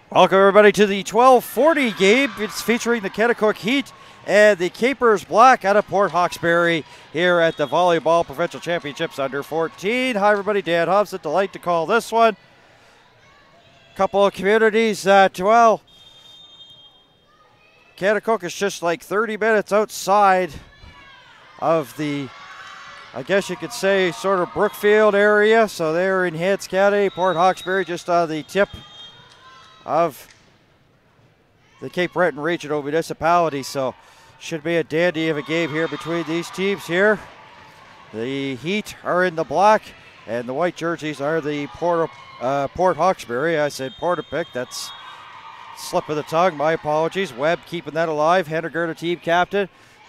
Welcome everybody to the 12:40 game. It's featuring the Kennecott Heat and the Capers Black out of Port Hawkesbury here at the Volleyball Provincial Championships under 14. Hi everybody, Dan Hobson, delight to call this one. Couple of communities that, Kennecott is just like 30 minutes outside of the, I guess you could say, sort of Brookfield area. So they're in Hants County, Port Hawkesbury just on the tip of the Cape Breton Regional Municipality. So should be a dandy of a game here between these teams here. The Heat are in the black and the white jerseys are the Port Hawkesbury. I said Portapic, that's slip of the tongue, my apologies. Webb keeping that alive. Henniger, the team captain.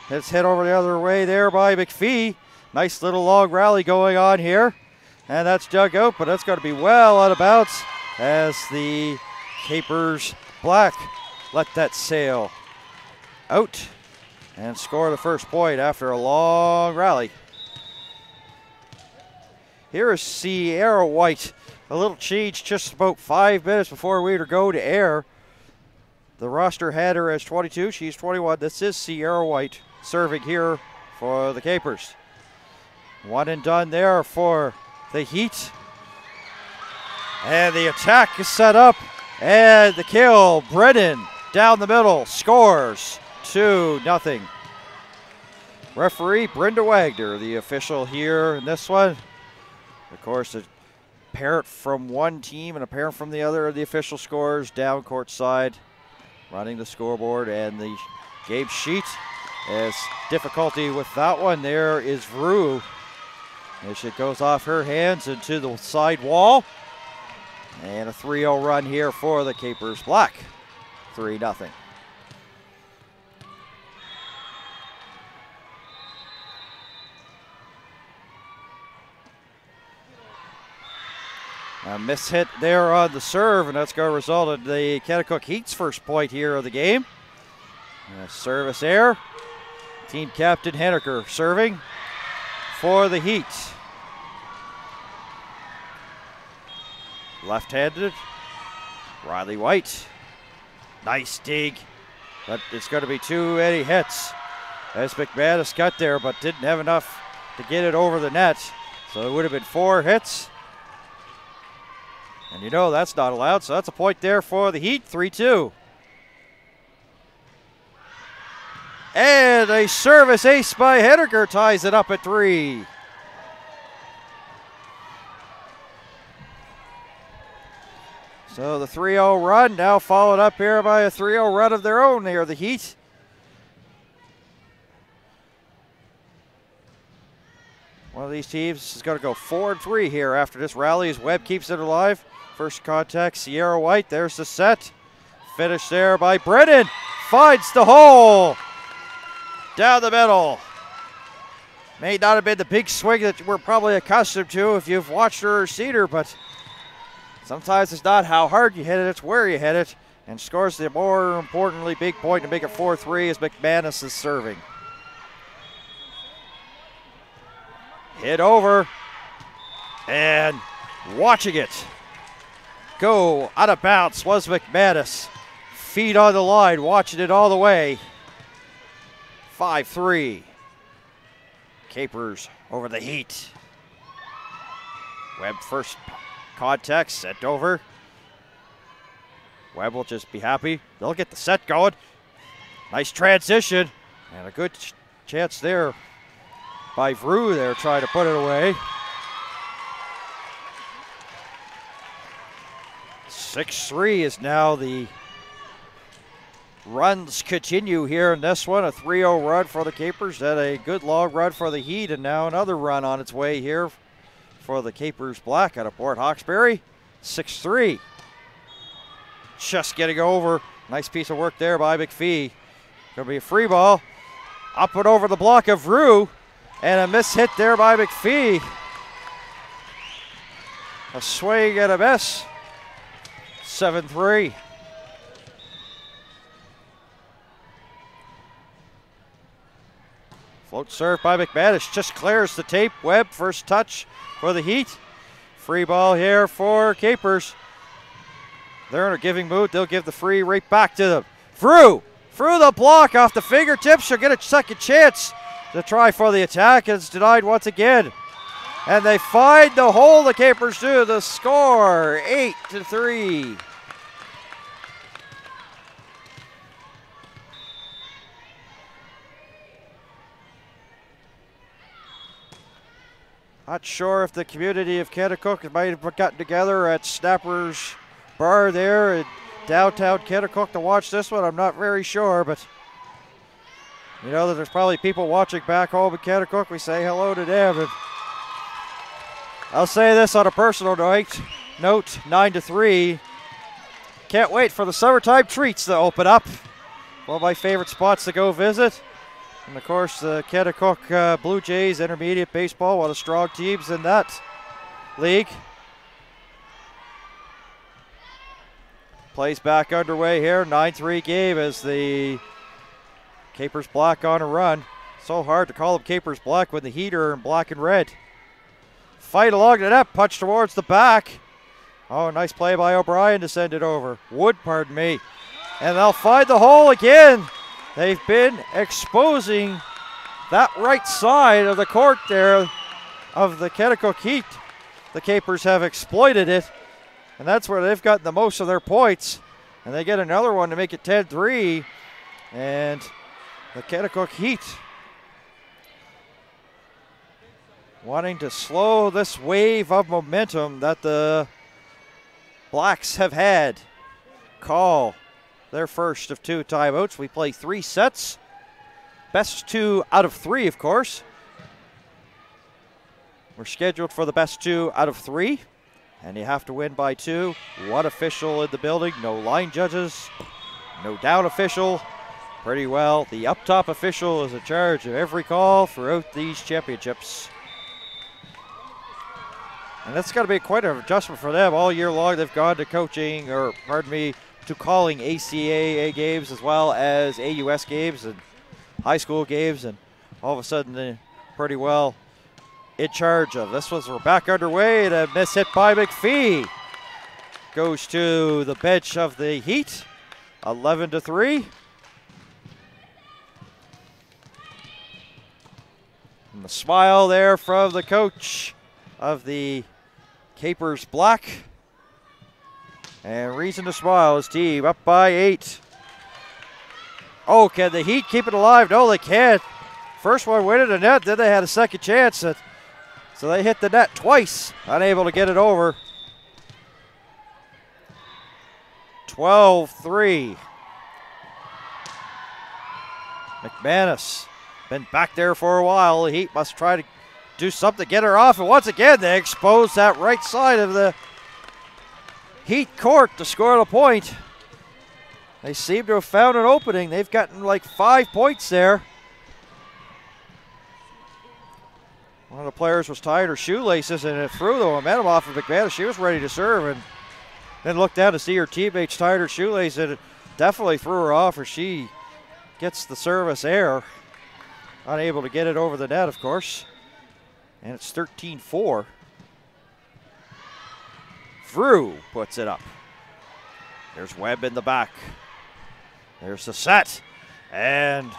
It's hit over the other way there by McPhee. Nice little long rally going on here. And that's dug out, but that's going to be well out of bounds as the Capers Black let that sail out and score the first point after a long rally. Here is Sierra White. A little change just about 5 minutes before we go to air. The roster had her as 22. She's 21. This is Sierra White serving here for the Capers. One and done there for the Heat. And the attack is set up. And the kill, Brennan down the middle, scores 2-0. Referee Brenda Wagner, the official here in this one. Of course, a parent from one team and a parent from the other, the official scores down court side, running the scoreboard and the game sheet. As difficulty with that one, there is Vrew. As it goes off her hands into the side wall. And a 3-0 run here for the Capers Black. 3-0. A miss hit there on the serve, and that's going to result in the Kennecott Heat's first point here of the game. Service error. Team captain Henniker serving for the Heat. Left-handed, Riley White. Nice dig, but it's going to be too many hits. As McManus got there, but didn't have enough to get it over the net. So it would have been 4 hits. And you know that's not allowed, so that's a point there for the Heat, 3-2. And a service ace by Henniger ties it up at 3. So the 3-0 run now followed up here by a 3-0 run of their own here, the Heat. One of these teams is going to go 4-3 here after this rally as Webb keeps it alive. First contact, Sierra White, there's the set. Finish there by Brennan, finds the hole. Down the middle. May not have been the big swing that we're probably accustomed to if you've watched her or seen her, but sometimes it's not how hard you hit it, it's where you hit it. And scores the more importantly big point to make it 4-3 as McManus is serving. Hit over. And watching it go out of bounds was McManus. Feet on the line, watching it all the way. 5-3. Capers over the Heat. Webb first contact, sent over. Webb will just be happy. They'll get the set going. Nice transition. And a good chance there by Vrew there trying to put it away. 6-3 is now the runs continue here in this one. A 3-0 run for the Capers, then a good long run for the Heat, and now another run on its way here for the Capers Black out of Port Hawkesbury. 6-3. Just getting over. Nice piece of work there by McPhee. Going to be a free ball. Up and over the block of Rue. And a miss hit there by McPhee. A swing and a miss. 7-3. Float serve by McManus, just clears the tape. Webb, first touch for the Heat. Free ball here for Capers. They're in a giving mood. They'll give the free right back to them. Through the block off the fingertips. She'll get a second chance to try for the attack. It's denied once again. And they find the hole. The Capers do. The score 8-3. Not sure if the community of Kennetcook might have gotten together at Snapper's Bar there in downtown Kennetcook to watch this one. I'm not very sure, but you know that there's probably people watching back home in Kennetcook. We say hello to them. And I'll say this on a personal note, 9-3. Can't wait for the summertime treats to open up. One of my favorite spots to go visit. And of course, the Kennetcook Blue Jays Intermediate Baseball, one of the strong teams in that league. Plays back underway here, 9-3 game as the Capers Black on a run. So hard to call them Capers Black when the Heat are in black and red. Fight along the net, punch towards the back. Oh, nice play by O'Brien to send it over. Wood, pardon me. And they'll find the hole again. They've been exposing that right side of the court there of the Kennetcook Heat. The Capers have exploited it, and that's where they've gotten the most of their points. And they get another one to make it 10-3. And the Kennetcook Heat wanting to slow this wave of momentum that the Blacks have had. Call their first of 2 timeouts. We play 3 sets. Best 2 out of 3, of course. We're scheduled for the best 2 out of 3. And you have to win by 2. 1 official in the building. No line judges. No down official. Pretty well, the up top official is in charge of every call throughout these championships. And that's got to be quite an adjustment for them. All year long they've gone to coaching, or pardon me, to calling ACAA games as well as AUS games and high school games, and all of a sudden they're pretty well in charge of. This was we're back underway, and a miss hit by McPhee. Goes to the bench of the Heat, 11-3. And the smile there from the coach of the Capers Black. And reason to smile, his team up by 8. Oh, can the Heat keep it alive? No, they can't. First one went in the net, then they had a second chance. So they hit the net twice, unable to get it over. 12-3. McManus been back there for a while. The Heat must try to do something to get her off. And once again, they expose that right side of the Heat court to score the point. They seem to have found an opening. They've gotten like 5 points there. One of the players was tying her shoelaces, and it threw the momentum off of McManus. She was ready to serve, and then looked down to see her teammates tied her shoelace, and it definitely threw her off, or she gets the service air. Unable to get it over the net, of course. And it's 13-4. Vrew puts it up. There's Webb in the back. There's the set. And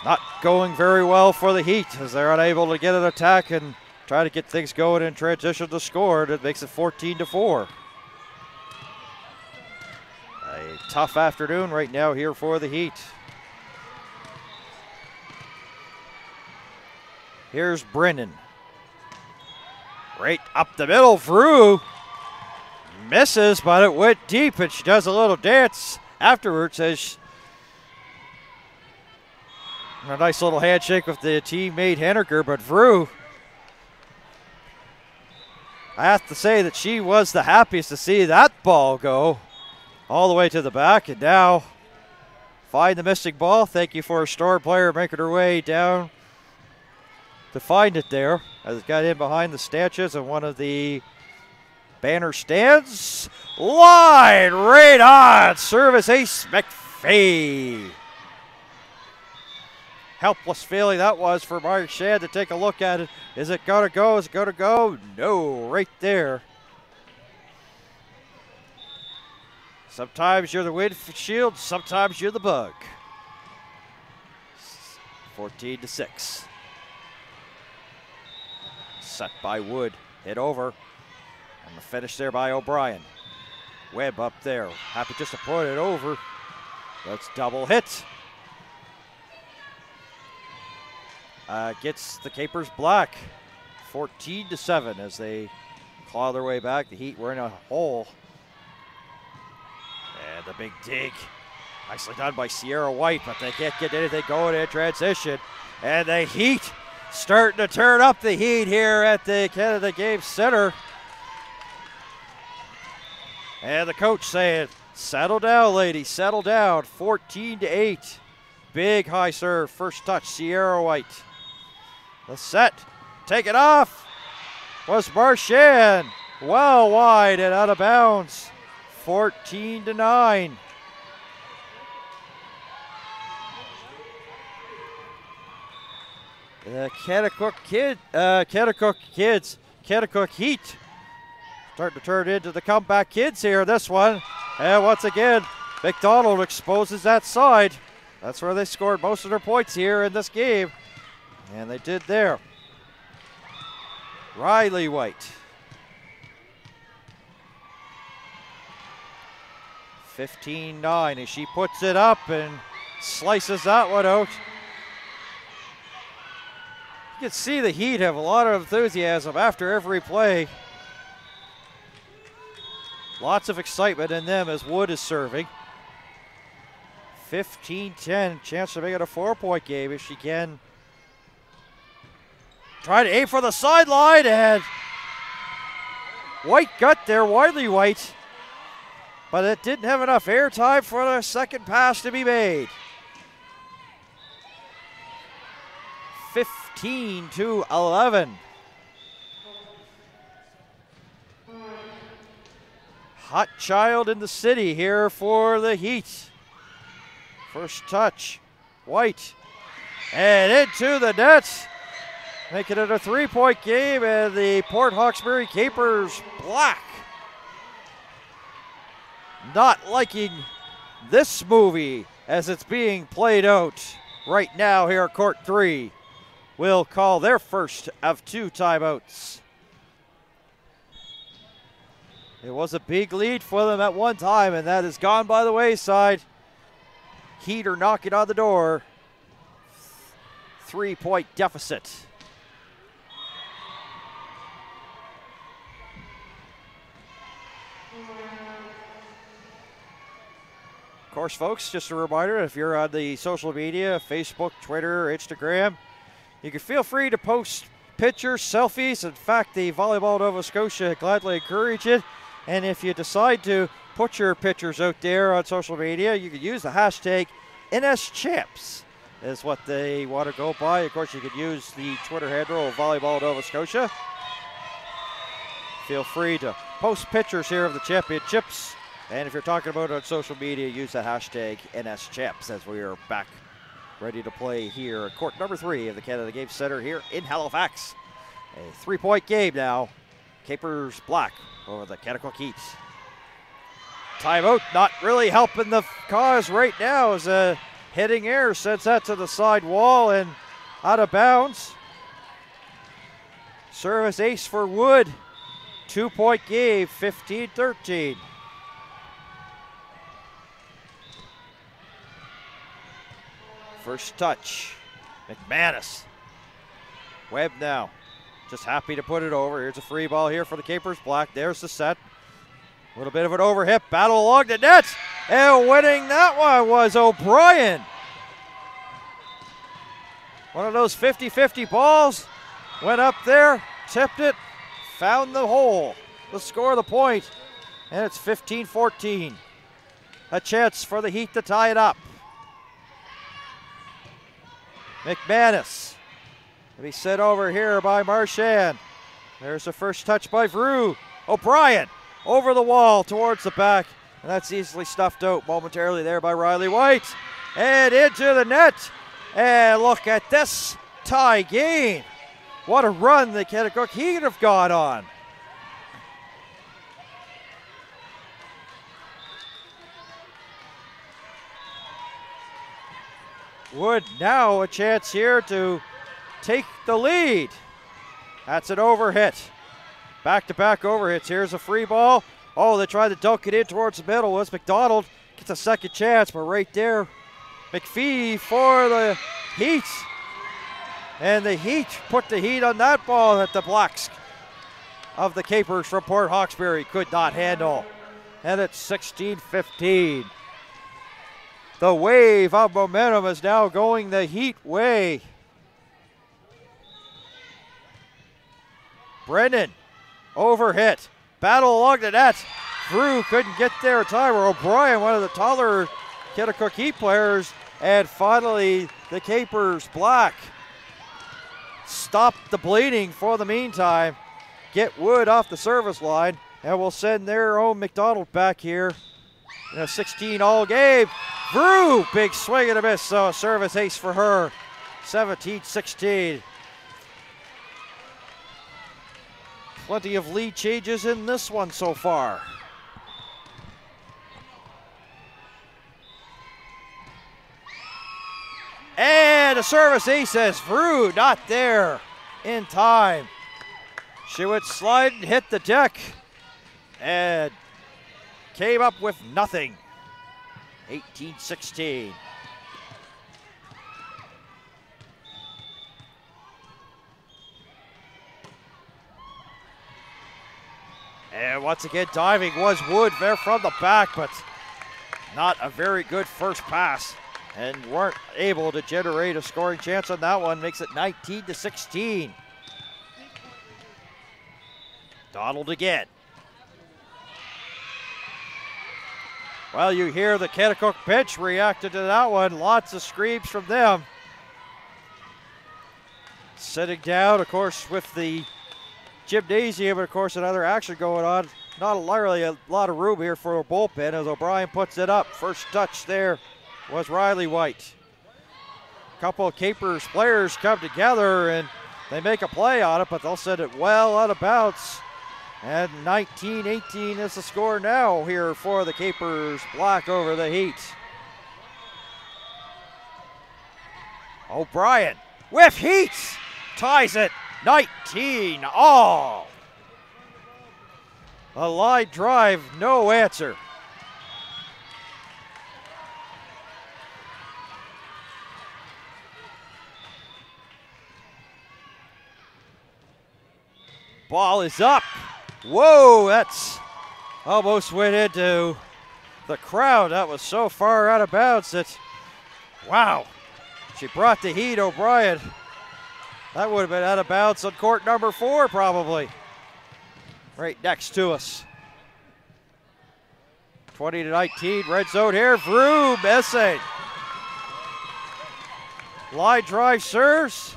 not going very well for the Heat as they're unable to get an attack and try to get things going in transition to score. That makes it 14-4. A tough afternoon right now here for the Heat. Here's Brennan. Right up the middle, Vrew misses, but it went deep, and she does a little dance afterwards as a nice little handshake with the teammate Henniker, but Vrew, I have to say that she was the happiest to see that ball go all the way to the back, and now find the missing ball. Thank you for a star player making her way down to find it there, as it got in behind the stanchions and one of the banner stands. Line right on. Service ace McPhee. Helpless feeling that was for Mark Shad to take a look at it. Is it going to go? Is it going to go? No, right there. Sometimes you're the windshield, sometimes you're the bug. 14-6. Set by Wood, hit over. And the finish there by O'Brien. Webb up there, happy just to put it over. That's double hit. Gets the Capers black. 14-7 as they claw their way back. The Heat were in a hole. And the big dig. Nicely done by Sierra White, but they can't get anything going in transition. And the Heat starting to turn up the heat here at the Canada Game Center. And the coach saying, settle down, ladies, settle down. 14-8. Big high serve, first touch, Sierra White. The set, take it off, was Marchand. Well wide and out of bounds. 14-9. The Kennecook Heat starting to turn into the comeback kids here, this one. And once again, McDonald exposes that side. That's where they scored most of their points here in this game. And they did there. Riley White. 15-9 as she puts it up and slices that one out. You can see the Heat have a lot of enthusiasm after every play. Lots of excitement in them as Wood is serving. 15-10, chance to make it a 4-point game if she can. Try to aim for the sideline, and White got there, Wiley White, but it didn't have enough airtime for the second pass to be made. 15-11. Hot child in the city here for the Heat. First touch, White, and into the net. Making it a 3-point game, and the Port Hawkesbury Capers black. Not liking this movie as it's being played out right now here at Court 3. Will call their first of 2 timeouts. It was a big lead for them at one time, and that has gone by the wayside. Heat are knocking on the door. 3-point deficit. Of course, folks, just a reminder, if you're on the social media, Facebook, Twitter, Instagram, you can feel free to post pictures, selfies. In fact, the Volleyball Nova Scotia gladly encourage it. And if you decide to put your pictures out there on social media, you can use the hashtag NSChamps is what they want to go by. Of course, you could use the Twitter handle of Volleyball Nova Scotia. Feel free to post pictures here of the championships. And if you're talking about it on social media, use the hashtag NSChamps as we are back ready to play here at court number 3 of the Canada Game Center here in Halifax. A 3-point game now. Capers black over the Kennecook Heat. Timeout not really helping the cause right now as a hitting air sends that to the side wall and out of bounds. Service ace for Wood. 2-point game, 15-13. First touch, McManus. Webb now, just happy to put it over. Here's a free ball here for the Capers black. There's the set. A little bit of an overhit, battle along the net. And winning that one was O'Brien. One of those 50-50 balls. Went up there, tipped it, found the hole to score the point. And it's 15-14. A chance for the Heat to tie it up. McManus to be sent over here by Marchand. There's the first touch by Vrew. O'Brien over the wall towards the back. And that's easily stuffed out momentarily there by Riley White. And into the net. And look at this tie game. What a run the Kennecook Heat have gone on. Wood now a chance here to take the lead. That's an overhit. Back-to-back overhits. Here's a free ball. Oh, they tried to dunk it in towards the middle. Was McDonald gets a second chance, but right there, McPhee for the Heat. And the Heat put the heat on that ball that the Blacks of the Capers from Port Hawkesbury could not handle. And it's 16-15. The wave of momentum is now going the Heat way. Brennan, overhit, battle along the net. Drew couldn't get there in time. O'Brien, one of the taller Kennecott Heat players, and finally the Capers Black stop the bleeding for the meantime. Get Wood off the service line, and we'll send their own McDonald back here in a 16-all game. Drew, big swing and a miss, so a service ace for her. 17-16. Plenty of lead changes in this one so far. And a service ace as Drew not there in time. She would slide and hit the deck and came up with nothing. 18-16. And once again, diving was Wood there from the back, but not a very good first pass, and weren't able to generate a scoring chance on that one. Makes it 19-16. Donald again. Well, you hear the Kennecott bench reacted to that one. Lots of screams from them. Sitting down, of course, with the gymnasium, and of course another action going on. Not really a lot of room here for a bullpen as O'Brien puts it up. First touch there was Riley White. A couple of Capers players come together and they make a play on it, but they'll send it well out of bounds. And 19-18 is the score now here for the Capers Black over the Heat. O'Brien with Heat ties it 19-all. A line drive, no answer. Ball is up. Whoa, that's almost went into the crowd. That was so far out of bounds that, wow. She brought the heat, O'Brien. That would have been out of bounds on court number 4 probably. Right next to us. 20-19, red zone here. Vroom missing. Line drive serves.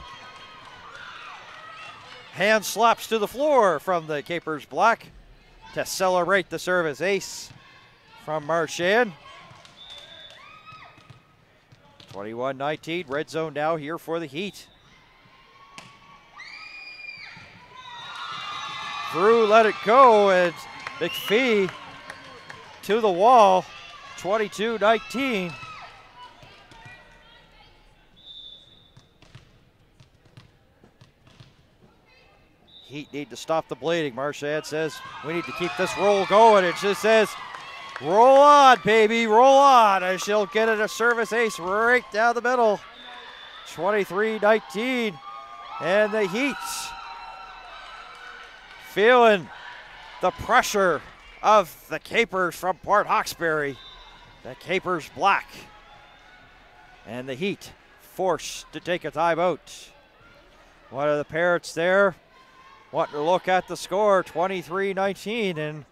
Hand slaps to the floor from the Capers Black to celebrate the service ace from Marchand. 21-19, red zone now here for the Heat. Drew let it go, and McPhee to the wall, 22-19. Heat need to stop the bleeding. Marchand says, we need to keep this roll going. It just says, roll on, baby, roll on. And she'll get it a service ace right down the middle. 23-19. And the Heat feeling the pressure of the Capers from Port Hawkesbury. The Capers Black. And the Heat forced to take a timeout. One of the parents there wanting to look at the score, 23-19, and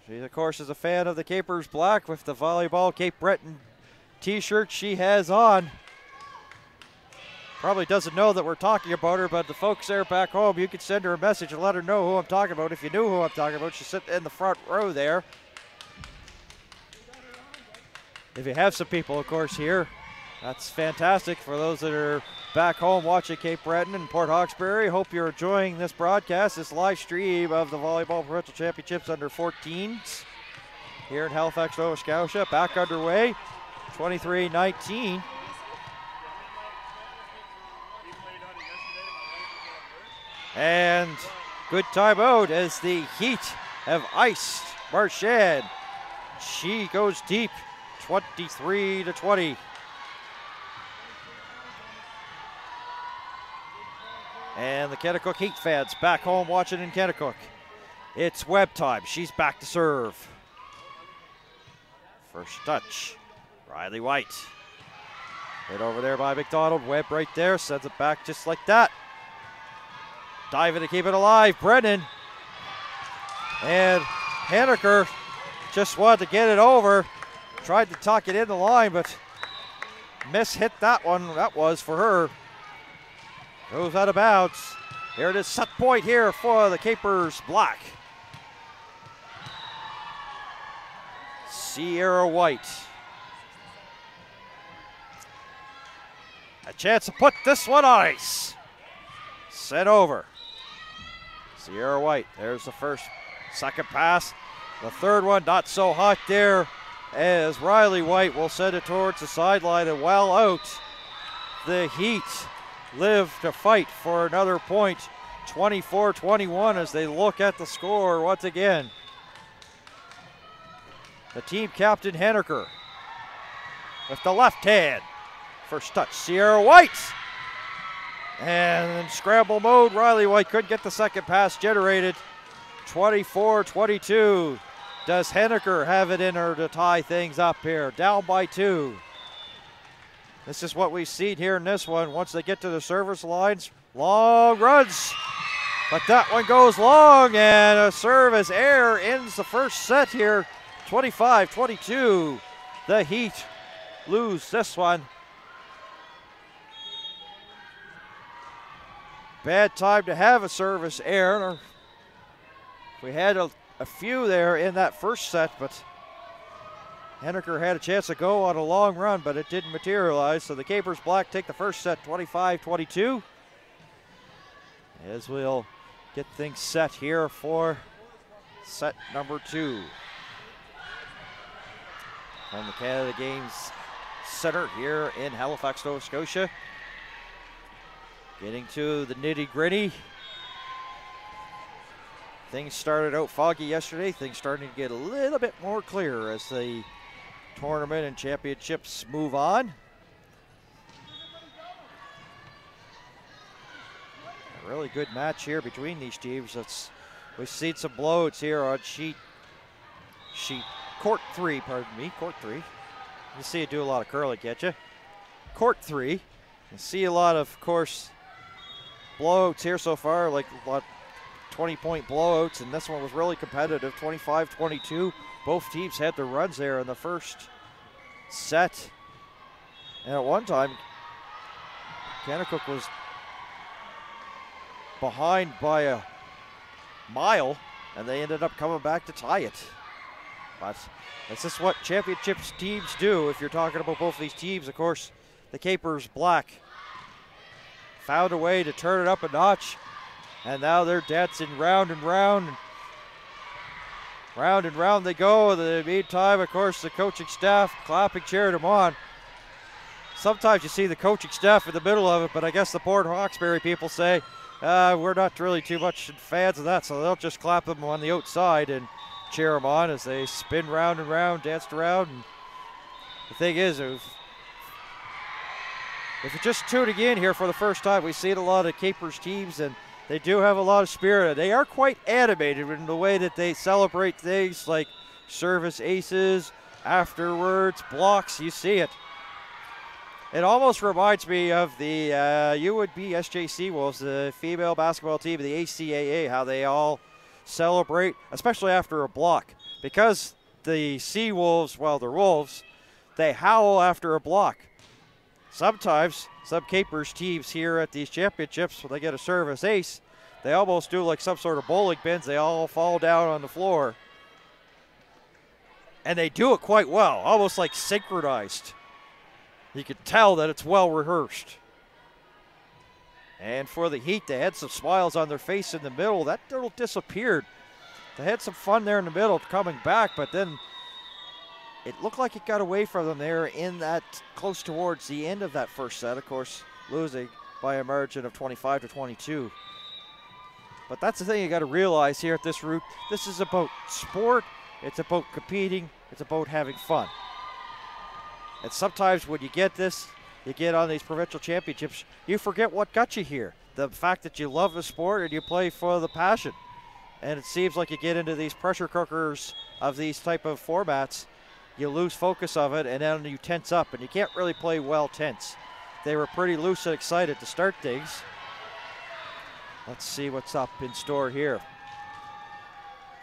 she, of course, is a fan of the Capers Black with the volleyball Cape Breton t-shirt she has on. Probably doesn't know that we're talking about her, but the folks there back home, you could send her a message and let her know who I'm talking about. If you knew who I'm talking about, she's sitting in the front row there. If you have some people, of course, here, that's fantastic for those that are back home watching Cape Breton and Port Hawkesbury. Hope you're enjoying this broadcast, this live stream of the Volleyball Provincial Championships under 14s here in Halifax, Nova Scotia. Back underway, 23-19. And good timeout as the Heat have iced Marchand. She goes deep, 23-20. And the Kennecott Heat fans back home watching in Kennecott. It's Webb time. She's back to serve. First touch, Riley White. Hit over there by McDonald. Webb right there, sends it back just like that. Diving to keep it alive, Brennan. And Henniker just wanted to get it over. Tried to tuck it in the line, but hit that one. That was for her. Goes out of bounds. Here it is, set point here for the Capers Black. Sierra White. A chance to put this one on ice. Sent over. Sierra White, there's the first, second pass. The third one, not so hot there as Riley White will send it towards the sideline and well out. The Heat live to fight for another point. 24-21 as they look at the score once again. The team captain Henniker with the left hand. First touch, Sierra White. And in scramble mode, Riley White couldn't get the second pass generated. 24-22. Does Henniker have it in her to tie things up here? Down by 2. This is what we've seen here in this one. Once they get to the service lines, long runs. But that one goes long, and a service error ends the first set here. 25-22. The Heat lose this one. Bad time to have a service error. We had a few there in that first set, but Henniker had a chance to go on a long run, but it didn't materialize. So the Capers Black take the first set 25-22. As we'll get things set here for set number 2. From the Canada Games Center here in Halifax, Nova Scotia. Getting to the nitty-gritty. Things started out foggy yesterday. Things starting to get a little bit more clear as the tournament and championships move on. A really good match here between these teams. We've seen some blowouts here on court 3, court 3. You see it do a lot of curling, can't you? Court 3. You see a lot of course, blowouts here so far, like a lot 20-point blowouts, and this one was really competitive, 25-22. Both teams had their runs there in the first set. And at one time, Kennecott was behind by a mile, and they ended up coming back to tie it. But this is what championships teams do. If you're talking about both of these teams, of course, the Capers Black found a way to turn it up a notch, and now they're dancing round and round. Round and round they go. In the meantime, of course, the coaching staff clapping, cheering them on. Sometimes you see the coaching staff in the middle of it, but I guess the Port Hawkesbury people say, we're not really too much fans of that, so they'll just clap them on the outside and cheer them on as they spin round and round, danced around. And the thing is, if you're just tuning in here for the first time, we've seen a lot of Capers teams, and they do have a lot of spirit. They are quite animated in the way that they celebrate things like service aces, afterwards, blocks. You see it. It almost reminds me of the UNB SJC Wolves, the female basketball team of the ACAA, how they all celebrate, especially after a block. Because the Seawolves, well, they're Wolves, they howl after a block. Sometimes some Capers teams here at these championships, when they get a service ace, they almost do like some sort of bowling pins. They all fall down on the floor. And they do it quite well, almost like synchronized. You can tell that it's well rehearsed. And for the Heat, they had some smiles on their face in the middle. That little disappeared. They had some fun there in the middle coming back, but then it looked like it got away from them there in that close towards the end of that first set, of course, losing by a margin of 25-22. But that's the thing you got to realize here at this route. This is about sport. It's about competing. It's about having fun. And sometimes when you get this, you get on these provincial championships, you forget what got you here. The fact that you love the sport and you play for the passion. And it seems like you get into these pressure cookers of these type of formats, you lose focus of it, and then you tense up, and you can't really play well tense. They were pretty loose and excited to start things. Let's see what's up in store here.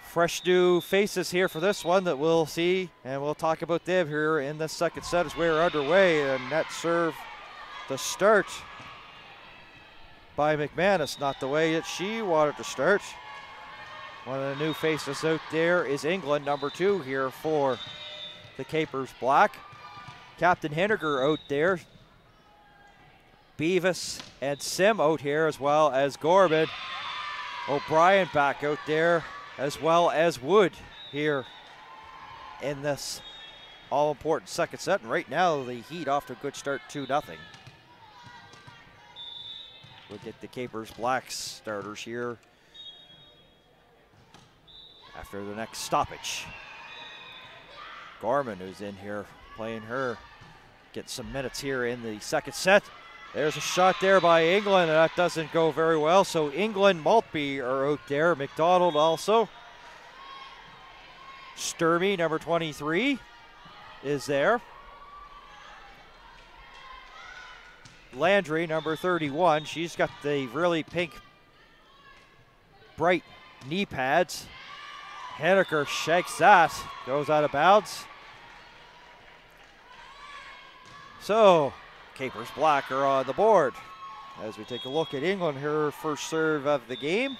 Fresh new faces here for this one that we'll see, and we'll talk about them here in the second set as we're underway. And that serve to start by McManus, not the way that she wanted to start. One of the new faces out there is England, number 2 here for the Capers Black. Captain Henniger out there. Beavis and Sim out here, as well as Gorman. O'Brien back out there, as well as Wood here in this all-important second set. And right now, the Heat off to a good start, 2-0. We'll get the Capers Black starters here after the next stoppage. Gorman, who's in here playing her, get some minutes here in the second set. There's a shot there by England, and that doesn't go very well. So England, Maltby are out there. McDonald also. Sturmey, number 23, is there. Landry, number 31. She's got the really pink, bright knee pads. Henniker shakes that, goes out of bounds. So, Capers Black are on the board. As we take a look at England, her first serve of the game,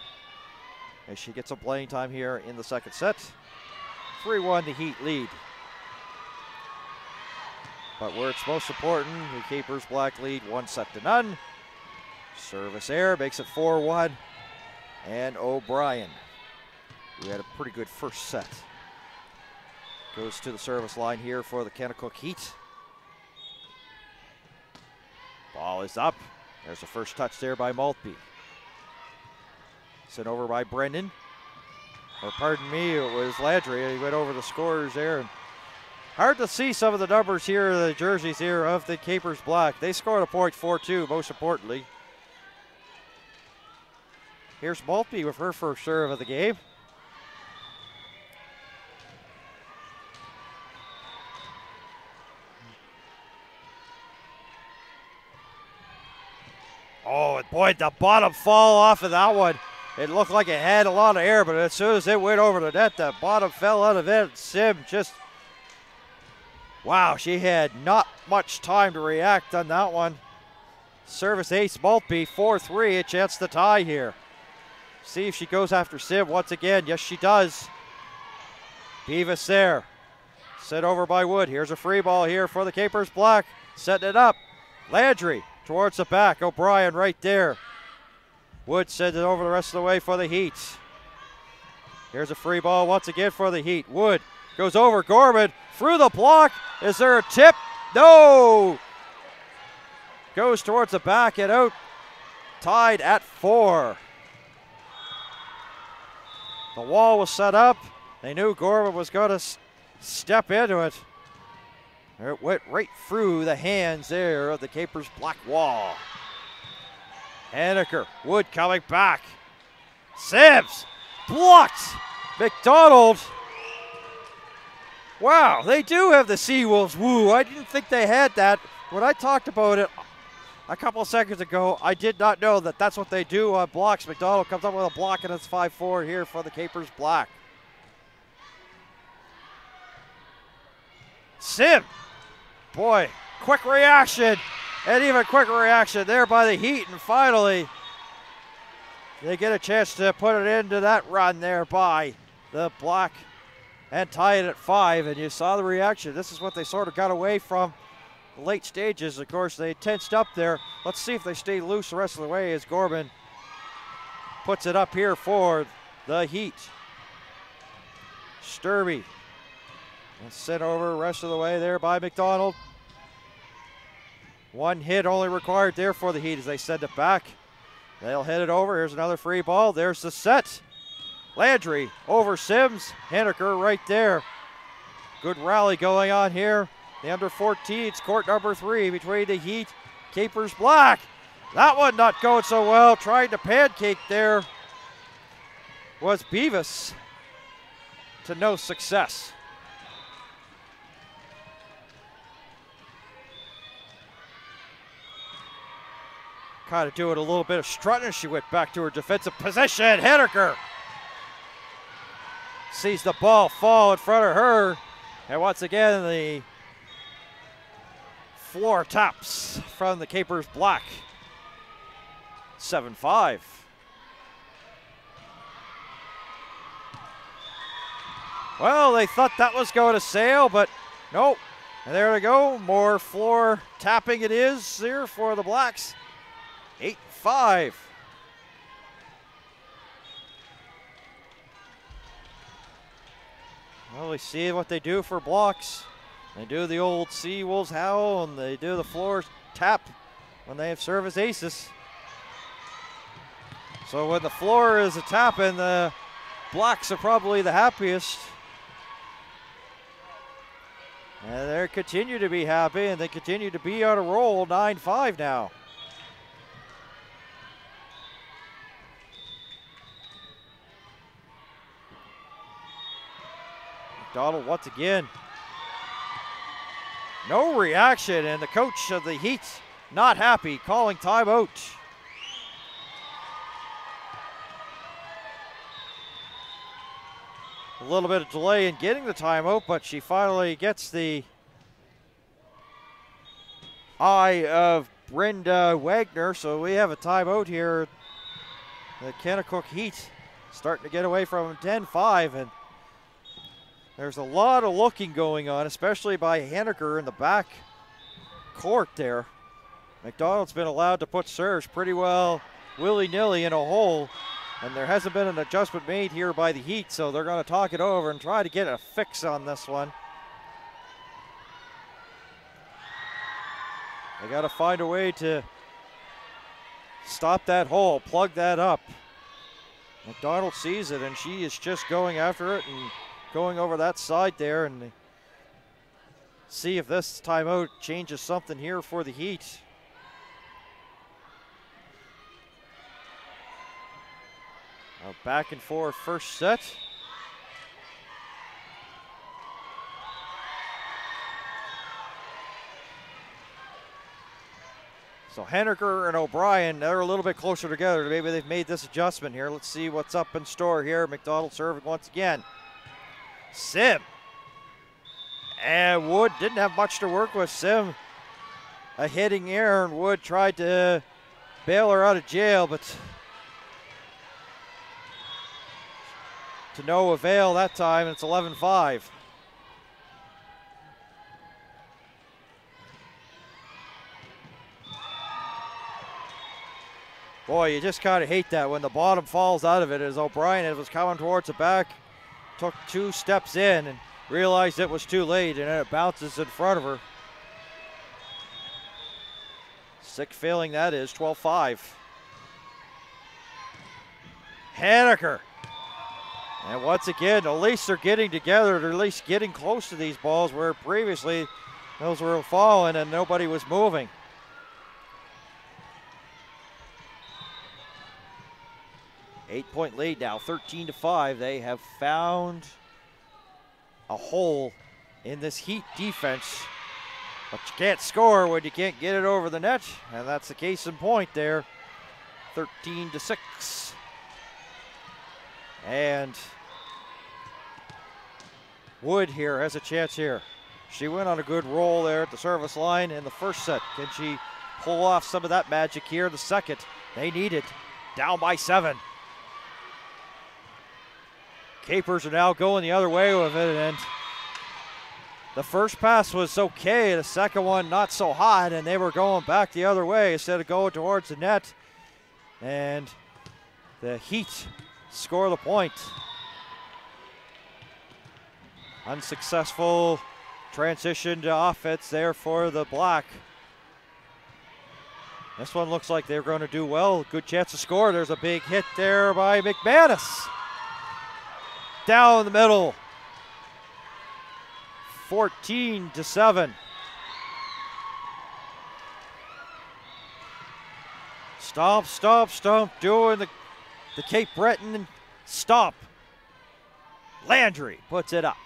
as she gets some playing time here in the second set. 3-1 the Heat lead. But where it's most important, the Capers Black lead 1-0. Service error makes it 4-1. And O'Brien, who had a pretty good first set, goes to the service line here for the Kennecook Heat. Ball is up. There's the first touch there by Maltby. Sent over by Brendan. Or pardon me, it was Landry. He went over the scores there. And hard to see some of the numbers here, the jerseys here of the Capers Black. They scored a point 4-2, most importantly. Here's Maltby with her first serve of the game. Oh, boy, the bottom fall off of that one. It looked like it had a lot of air, but as soon as it went over the net, the bottom fell out of it. Sim just, wow, she had not much time to react on that one. Service ace Maltby, 4-3, a chance to tie here. See if she goes after Sim once again. Yes, she does. Beavis there. Sent over by Wood. Here's a free ball here for the Capers Black. Setting it up. Landry towards the back. O'Brien right there. Wood sends it over the rest of the way for the Heat. Here's a free ball once again for the Heat. Wood goes over Gorman through the block. Is there a tip? No! Goes towards the back and out. Tied at 4. The wall was set up. They knew Gorman was going to step into it. It went right through the hands there of the Capers Black wall. Henniker, Wood coming back. Sims, blocked. McDonald. Wow, they do have the Seawolves woo. I didn't think they had that. When I talked about it a couple of seconds ago, I did not know that that's what they do on blocks. McDonald comes up with a block, and it's 5-4 here for the Capers Black. Sim, boy, quick reaction, and even quicker reaction there by the Heat, and finally they get a chance to put it into that run there by the Black and tie it at 5, and you saw the reaction. This is what they sort of got away from the late stages. Of course, they tensed up there. Let's see if they stay loose the rest of the way as Gorman puts it up here for the Heat. Sturby. And sent over the rest of the way there by McDonald. One hit only required there for the Heat as they send it back. They'll hit it over. Here's another free ball. There's the set. Landry over Sims. Henniker right there. Good rally going on here. The under 14s, court number 3 between the Heat, Capers Black. That one not going so well. Trying to pancake there was Beavis, to no success. Kind of doing a little bit of strutting as she went back to her defensive position. Henniker sees the ball fall in front of her. And once again, the floor taps from the Capers Black. 7-5. Well, they thought that was going to sail, but nope. And there we go. More floor tapping it is here for the Blacks. 8-5. Well, we see what they do for blocks. They do the old Sea Wolves howl, and they do the floor tap when they have service aces. So when the floor is a tapping, the Blacks are probably the happiest. And they continue to be happy, and they continue to be on a roll. 9-5 now. McDonald once again. No reaction, and the coach of the Heat not happy, calling timeout. A little bit of delay in getting the timeout, but she finally gets the eye of Brenda Wagner, so we have a timeout here. The Kennecook Heat starting to get away from 10-5, and there's a lot of looking going on, especially by Henniker in the back court there. McDonald's been allowed to put serves pretty well willy-nilly in a hole, and there hasn't been an adjustment made here by the Heat, so they're going to talk it over and try to get a fix on this one. They got to find a way to stop that hole, plug that up. McDonald sees it, and she is just going after it and going over that side there, and see if this timeout changes something here for the Heat. A back and forth first set. So Henniker and O'Brien, they're a little bit closer together. Maybe they've made this adjustment here. Let's see what's up in store here. McDonald serving once again. Sim. And Wood didn't have much to work with. Sim, a hitting error, and Wood tried to bail her out of jail, but to no avail that time. It's 11-5. Boy, you just kind of hate that when the bottom falls out of it, as O'Brien was coming towards the back, took 2 steps in and realized it was too late, and then it bounces in front of her. Sick feeling that is. 12-5. Henniker. And once again, at least they're getting together. They're at least getting close to these balls, where previously those were falling and nobody was moving. Eight-point lead now, 13-5. They have found a hole in this Heat defense, but you can't score when you can't get it over the net, and that's the case in point there. 13-6. And Wood here has a chance here. She went on a good roll there at the service line in the first set. Can she pull off some of that magic here in the second? They need it. Down by 7. Capers are now going the other way with it, and the first pass was okay, the second one not so hot, and they were going back the other way instead of going towards the net, and the Heat score the point. Unsuccessful transition to offense there for the Black. This one looks like they're going to do well. Good chance to score. There's a big hit there by McManus. Down the middle. 14-7. Stomp, stomp, stomp, doing the Cape Breton stomp. Landry puts it up.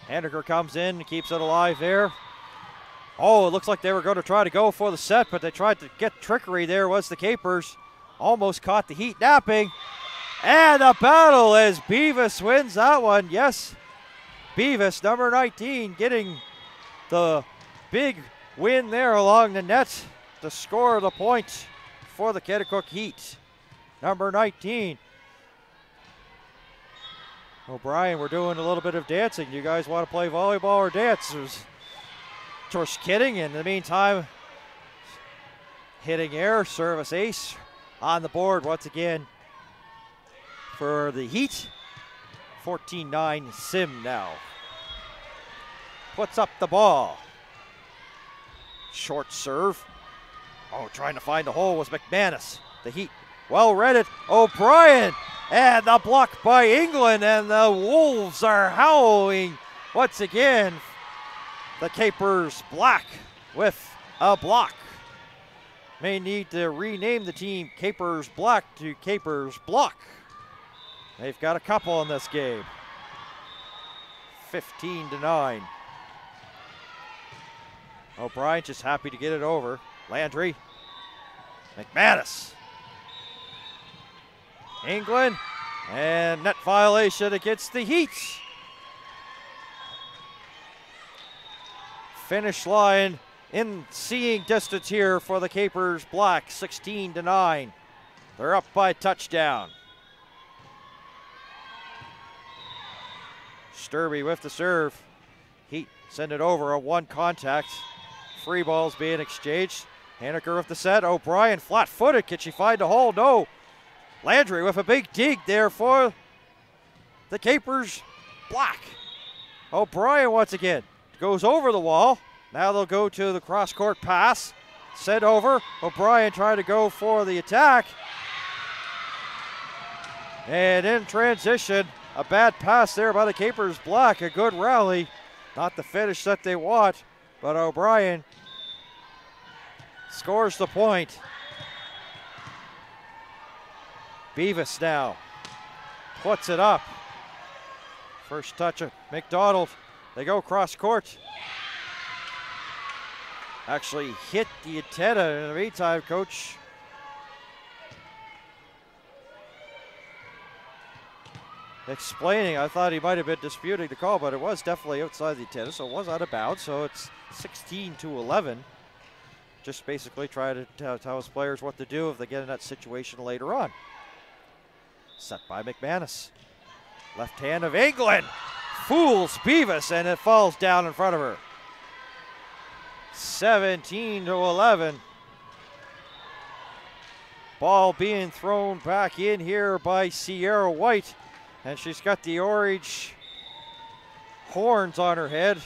Henniker comes in and keeps it alive there. Oh, it looks like they were going to try to go for the set, but they tried to get trickery there. Was the Capers. Almost caught the Heat napping. And a battle as Beavis wins that one. Yes, Beavis, number 19, getting the big win there along the net to score the point for the Kennecott Heat. Number 19. O'Brien, we're doing a little bit of dancing. You guys want to play volleyball or dance? Just kidding. In the meantime, hitting air, service ace on the board once again for the Heat. 14-9 Sim now. Puts up the ball. Short serve. Oh, trying to find the hole was McManus. The Heat well read it. O'Brien and the block by England, and the Wolves are howling once again. The Capers Black with a block. May need to rename the team Capers Black to Capers Block. They've got a couple in this game. 15-9. O'Brien just happy to get it over. Landry. McManus. England. And net violation against the Heat. Finish line in seeing distance here for the Capers Black. 16-9. They're up by a touchdown. Sturby with the serve. Heat send it over, a one contact. Free balls being exchanged. Henniker with the set. O'Brien flat-footed. Can she find a hole? No. Landry with a big dig there for the Capers Black. O'Brien once again goes over the wall. Now they'll go to the cross-court pass. Sent over. O'Brien trying to go for the attack. And in transition, a bad pass there by the Capers Black. A good rally. Not the finish that they want, but O'Brien scores the point. Beavis now puts it up. First touch of McDonald. They go cross court. Actually hit the antenna. In the meantime, coach explaining, I thought he might have been disputing the call, but it was definitely outside the antenna, so it was out of bounds. So it's 16-11. Just basically try to tell his players what to do if they get in that situation later on. Set by McManus. Left hand of England. Fools Beavis, and it falls down in front of her. 17-11. Ball being thrown back in here by Sierra White, and she's got the orange horns on her head.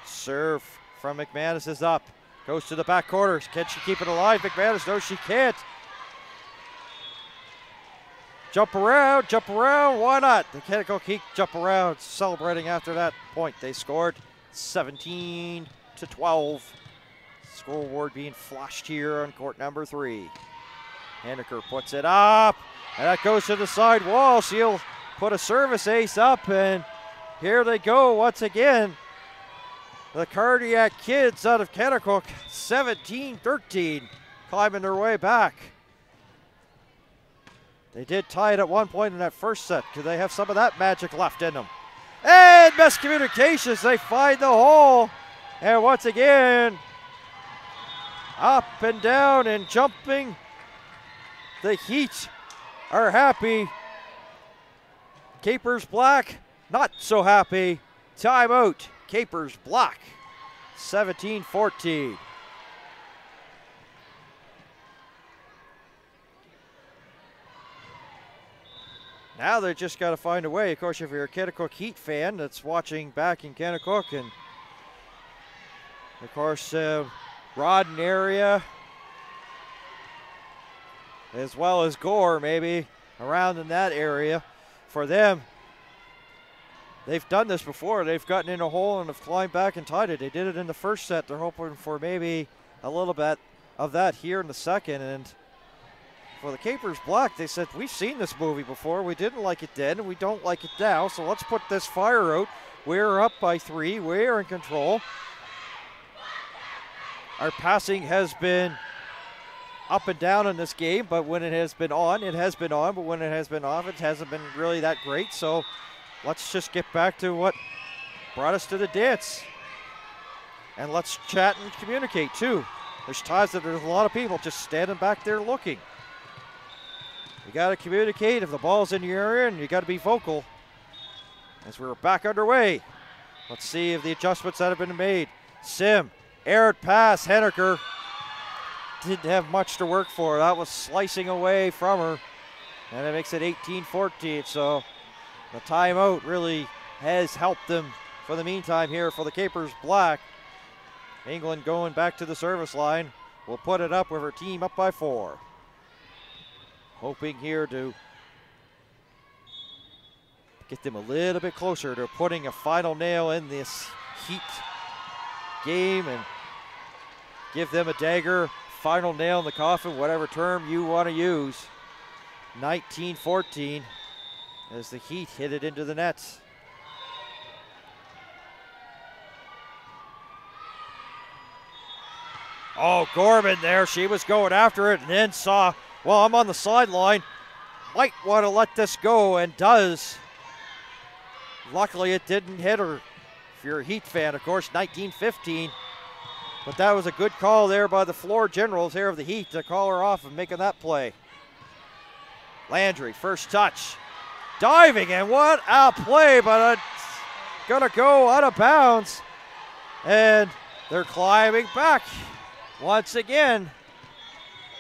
Serve from McManus is up. Goes to the back corner. Can she keep it alive? McManus, no, she can't. Jump around, why not? The Kennecott Heat jump around, celebrating after that point. They scored 17-12. Scoreboard being flashed here on court number 3. Henniker puts it up, and that goes to the side wall. She'll put a service ace up, and here they go once again. The Cardiac Kids out of Kennecott, 17-13, climbing their way back. They did tie it at one point in that first set. Do they have some of that magic left in them? And miscommunications, they find the hole. And once again, up and down and jumping. The Heat are happy. Capers Black, not so happy. Timeout, Capers Black, 17-14. Now they just got to find a way. Of course, if you're a Kennecott Heat fan that's watching back in Kennecott, and of course, Rodden area, as well as Gore, maybe around in that area, for them, they've done this before. They've gotten in a hole and have climbed back and tied it. They did it in the first set. They're hoping for maybe a little bit of that here in the second. And for the Capers Black, they said, we've seen this movie before. We didn't like it then, and we don't like it now. So let's put this fire out. We're up by 3. We're in control. Our passing has been up and down in this game, but when it has been on, it has been on. But when it has been off, it hasn't been really that great. So let's just get back to what brought us to the dance. And let's chat and communicate, too. There's times that there's a lot of people just standing back there looking. You got to communicate if the ball's in your area, and you got to be vocal. As we're back underway, let's see if the adjustments that have been made. Sim, aired pass, Henniker didn't have much to work for. That was slicing away from her, and it makes it 18-14. So the timeout really has helped them for the meantime here for the Capers Black. England going back to the service line. Will put it up with her team up by 4. Hoping here to get them a little bit closer to putting a final nail in this Heat game and give them a dagger, final nail in the coffin, whatever term you want to use. 19-14 as the Heat hit it into the nets. Oh, Gorman there, she was going after it and then saw, well, I'm on the sideline, might want to let this go, and does. Luckily it didn't hit her. If you're a Heat fan, of course, 19-15. But that was a good call there by the floor generals here of the Heat to call her off and making that play. Landry, first touch. Diving, and what a play, but it's gonna go out of bounds. And they're climbing back once again.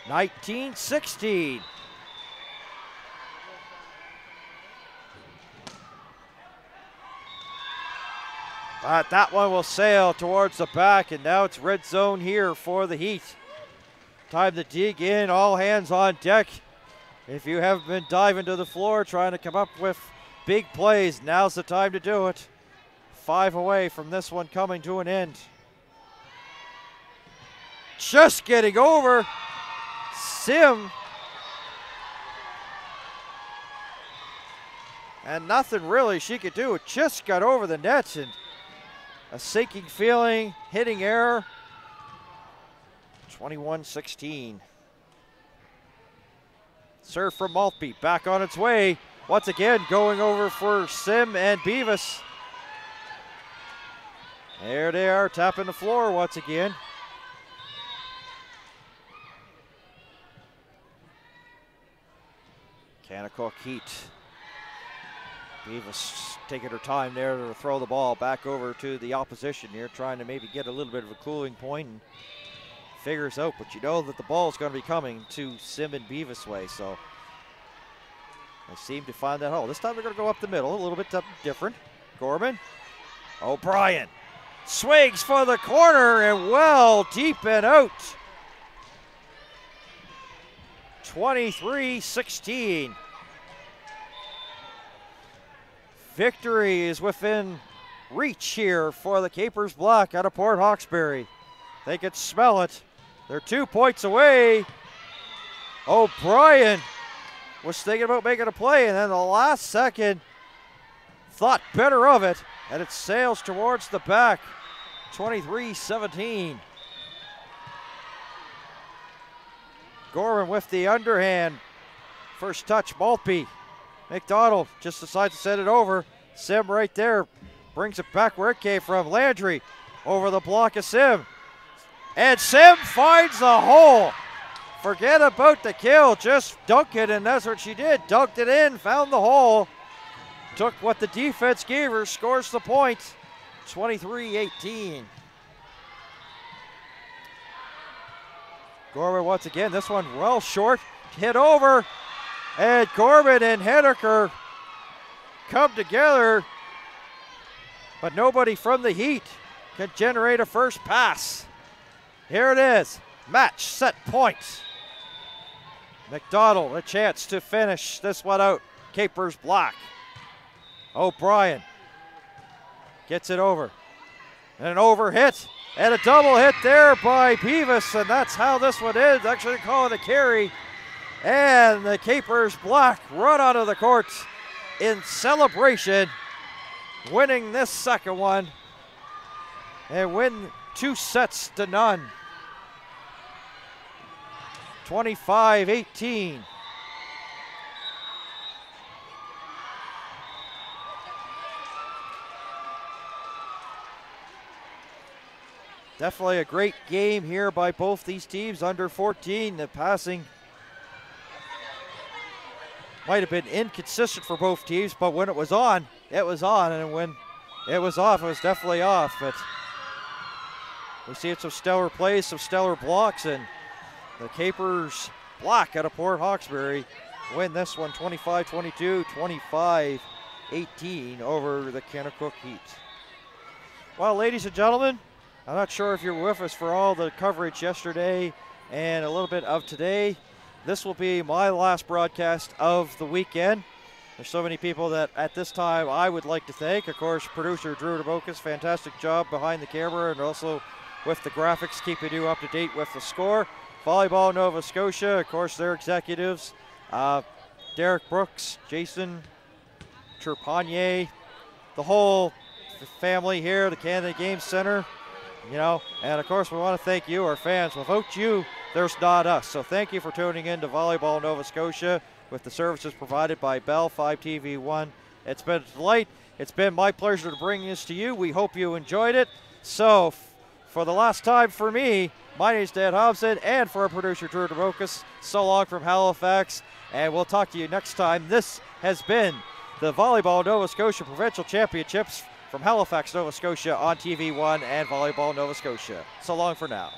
19-16. But that one will sail towards the back, and now it's red zone here for the Heat. Time to dig in, all hands on deck. If you haven't been diving to the floor trying to come up with big plays, now's the time to do it. 5 away from this one coming to an end. Just getting over. Sim. And nothing really she could do. It just got over the net, and a sinking feeling, hitting error. 21-16. Serve from Maltby, back on its way. Once again, going over for Sim and Beavis. There they are, tapping the floor once again. Kennecott Heat. Beavis taking her time there to throw the ball back over to the opposition here, trying to maybe get a little bit of a cooling point and figures out, but you know that the ball is going to be coming to Sim and Beavis' way, so they seem to find that hole. This time they're going to go up the middle, a little bit different. Gorman, O'Brien swings for the corner and well deep and out. 23-16. Victory is within reach here for the Capers Black out of Port Hawkesbury. They can smell it. They're 2 points away. O'Brien was thinking about making a play, and then the last second thought better of it, and it sails towards the back. 23-17. Gorman with the underhand. First touch, Maltby. McDonald just decides to send it over. Sim right there brings it back where it came from. Landry over the block of Sim. And Sim finds the hole. Forget about the kill, just dunk it, and that's what she did. Dunked it in, found the hole. Took what the defense gave her, scores the point. 23-18. Gorman once again, this one well short, hit over. And Corbin and Henniker come together, but nobody from the Heat can generate a first pass. Here it is, match, set, point. McDonald, a chance to finish this one out. Capers block. O'Brien gets it over. And an over hit, and a double hit there by Beavis, and that's how this one ends. Actually, call it a carry. And the Capers block run out of the court in celebration, winning this second one and win 2-0. 25-18. Definitely a great game here by both these teams. Under 14, the passing might have been inconsistent for both teams, but when it was on, and when it was off, it was definitely off. But we see some stellar plays, some stellar blocks, and the Capers block out of Port Hawkesbury win this one 25-22, 25-18 over the Kennecook Heat. Well, ladies and gentlemen, I'm not sure if you're with us for all the coverage yesterday and a little bit of today. This will be my last broadcast of the weekend. There's so many people that at this time I would like to thank. Of course, producer Drew DeBocas, fantastic job behind the camera and also with the graphics, keeping you up to date with the score. Volleyball Nova Scotia, of course, their executives, Derek Brooks, Jason Trepanier, the whole family here, the Canada Game Center. You know, and of course we want to thank you, our fans. Without you, there's not us. So thank you for tuning in to Volleyball Nova Scotia with the services provided by Bell 5 TV1. It's been a delight. It's been my pleasure to bring this to you. We hope you enjoyed it. So for the last time for me, my name is Dan Hobson, and for our producer Drew DeBocas, so long from Halifax, and we'll talk to you next time. This has been the Volleyball Nova Scotia Provincial Championships from Halifax, Nova Scotia on TV1 and Volleyball Nova Scotia. So long for now.